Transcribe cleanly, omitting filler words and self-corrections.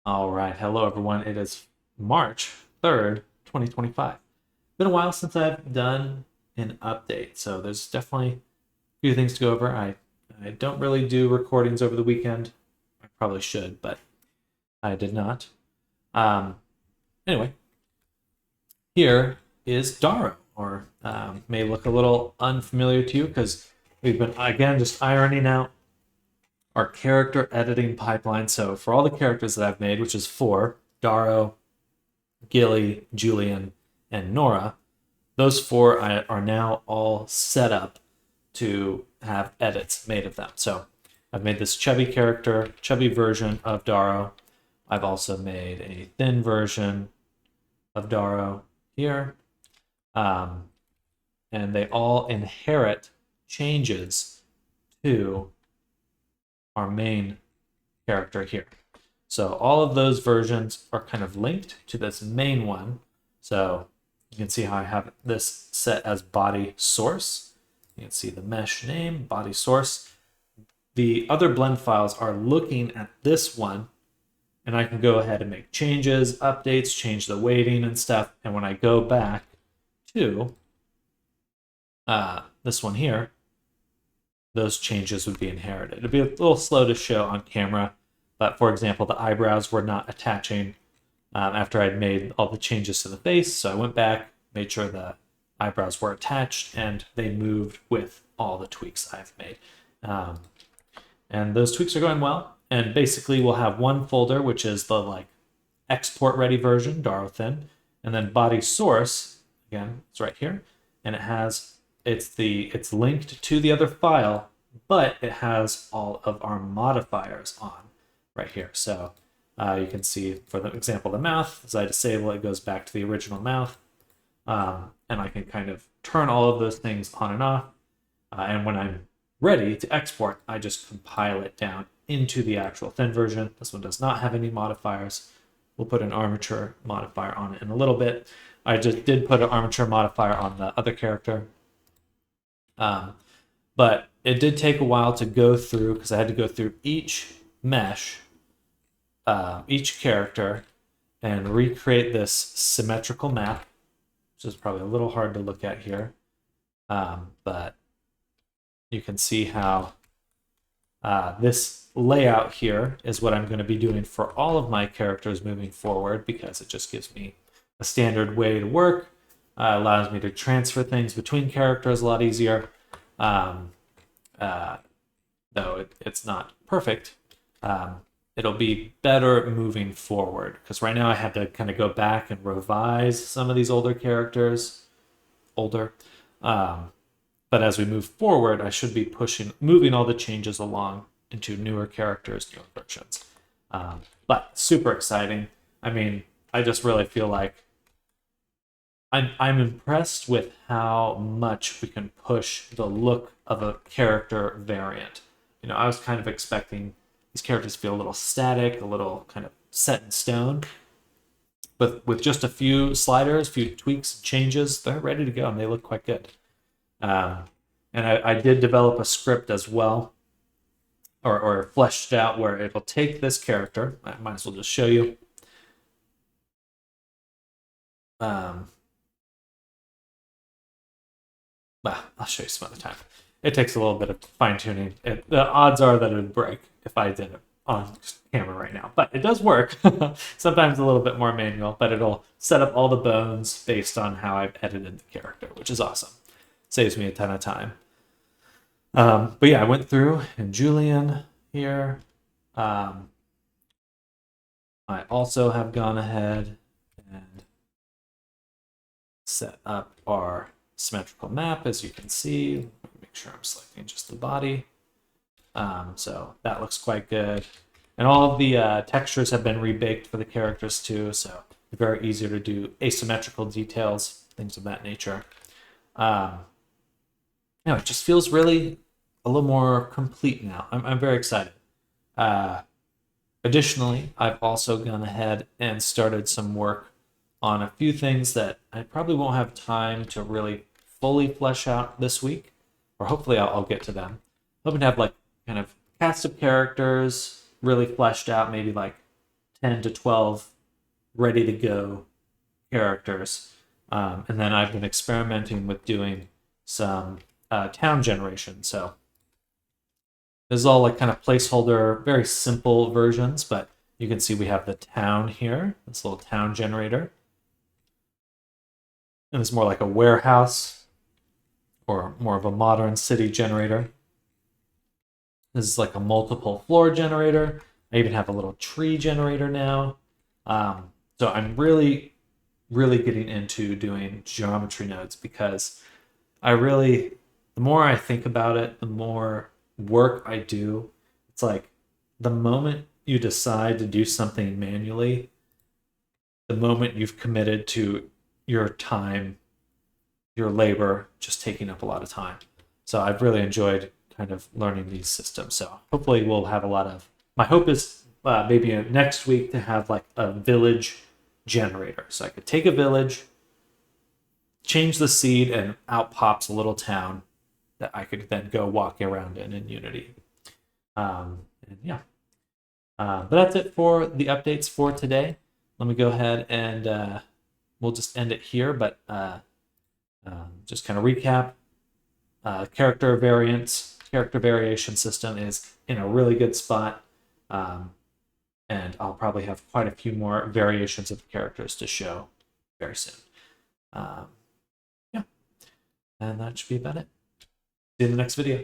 All right, hello everyone. It is March 3rd, 2025. Been a while since I've done an update, so there's definitely a few things to go over. I don't really do recordings over the weekend. I probably should, but I did not. Um, anyway, here is Daro, or may look a little unfamiliar to you because we've been, again, just ironing out our character editing pipeline. So for all the characters that I've made, which is 4, Daro, Gilly, Julian, and Nora, those 4 are now all set up to have edits made of them. So I've made this chubby character, chubby version of Daro. I've also made a thin version of Daro here. And they all inherit changes to our main character here. So all of those versions are kind of linked to this main one. So you can see how I have this set as body source. You can see the mesh name, body source. The other blend files are looking at this one, and I can go ahead and make changes, updates, change the weighting and stuff. And when I go back to this one here, those changes would be inherited. It'd be a little slow to show on camera, but for example, the eyebrows were not attaching after I'd made all the changes to the face. So I went back, made sure the eyebrows were attached, and they moved with all the tweaks I've made. And those tweaks are going well. And basically we'll have one folder, which is the export ready version, Daro Thin, and then body source, again, it's right here. And it's linked to the other file, but it has all of our modifiers on right here. So you can see, for the example, the mouth, as I disable it, goes back to the original mouth. And I can kind of turn all of those things on and off. And when I'm ready to export, I just compile it down into the actual thin version. This one does not have any modifiers. We'll put an armature modifier on it in a little bit. I just did put an armature modifier on the other character. But it did take a while to go through because I had to go through each mesh, each character, and recreate this symmetrical map, which is probably a little hard to look at here. But you can see how this layout here is what I'm going to be doing for all of my characters moving forward, because it just gives me a standard way to work. Allows me to transfer things between characters a lot easier. Though it's not perfect, it'll be better moving forward, because right now I had to kind of go back and revise some of these older characters, but as we move forward, I should be moving all the changes along into newer characters, newer versions. But super exciting. I mean, I just really feel like I'm impressed with how much we can push the look of a character variant. You know, I was kind of expecting these characters to feel a little static, a little kind of set in stone. But with just a few sliders, a few tweaks and changes, they're ready to go, and they look quite good. And I did develop a script as well, or fleshed out, where it'll take this character. I might as well just show you. I'll show you some other time. It takes a little bit of fine tuning. The odds are that it would break if I did it on camera right now, but it does work. Sometimes a little bit more manual, but it'll set up all the bones based on how I've edited the character, which is awesome. Saves me a ton of time. But yeah, I went through and Julian here. I also have gone ahead and set up our symmetrical map, as you can see. Make sure I'm selecting just the body. So that looks quite good. And all of the textures have been rebaked for the characters too, so it's very easy to do asymmetrical details, things of that nature. It just feels really a little more complete now. I'm very excited. Additionally, I've also gone ahead and started some work on a few things that I probably won't have time to really fully flesh out this week, or hopefully I'll get to them. I'm hoping to have kind of cast of characters really fleshed out, maybe 10 to 12 ready to go characters. And then I've been experimenting with doing some town generation. So this is all like kind of placeholder, very simple versions, but you can see we have the town here, this little town generator. And it's more like a warehouse or more of a modern city generator. This is like a multiple floor generator. I even have a little tree generator now. So I'm really getting into doing geometry nodes because the more I think about it, the more work I do. It's like the moment you decide to do something manually, the moment you've committed to your time, your labor, just taking up a lot of time. So I've really enjoyed kind of learning these systems. So hopefully we'll have a lot of, my hope is maybe next week to have like a village generator. So I could take a village, change the seed, and out pops a little town that I could then go walk around in Unity. And yeah, but that's it for the updates for today. Let me go ahead and we'll just end it here, but just kind of recap. Character variation system is in a really good spot. And I'll probably have quite a few more variations of characters to show very soon. Yeah, and that should be about it. See you in the next video.